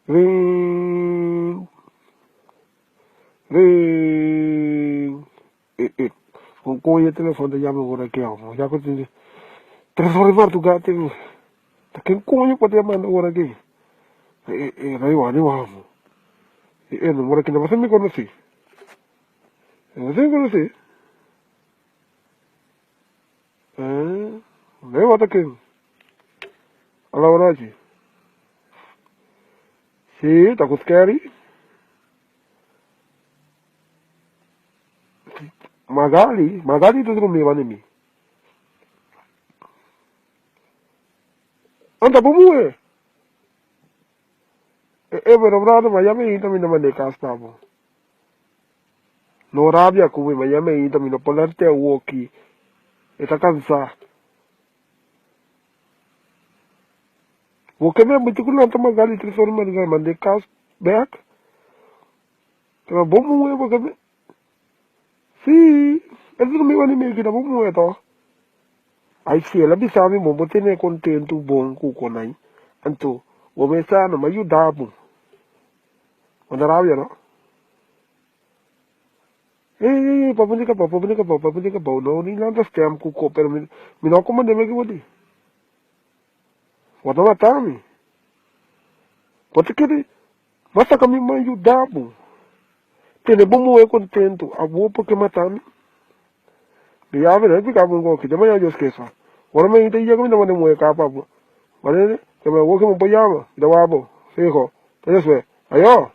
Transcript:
Ring. Ring. Con il telefono andiamo ora che ho. Ya così. Trasformare tu gatti. Che coglio poteva mandare ora che? Arriviamo. Non vorrei che ne passi mi conosci. Non mi conosci? Lei vada che? Allora oggi. Sì, sta con scary? Magari tu non mi va nemmeno. Anda pomue. Però bravo, ma io mi intendo mi mande castavo. No rabbia come, ma io mi intendo mi polarte a uochi. E sta cansa. Uochi mi ha messo con l'altra magari ti sono mi mande cas back. Ma pomue perché me. Sì, e tu non mi va nemmeno che da pomue to. Ai sì, la bisami mo potene contento buon cuconai. Anto, o me sanno, ma io dabo. Ma da rabbia no? Papunika pa, no, ni lang stem kuko, pero minoko man deme wadi. Wada matami. Pati kiri, basta kami mayudabo. Tene bumu e contento, abo porque matami. Liave na pika bungo ki, dama ya jos kesa. Wala me ite iya kami dama demo e kapa bu. Wala ne, kama wo kama bayama, dawabo, seho. Tene swe, ayo.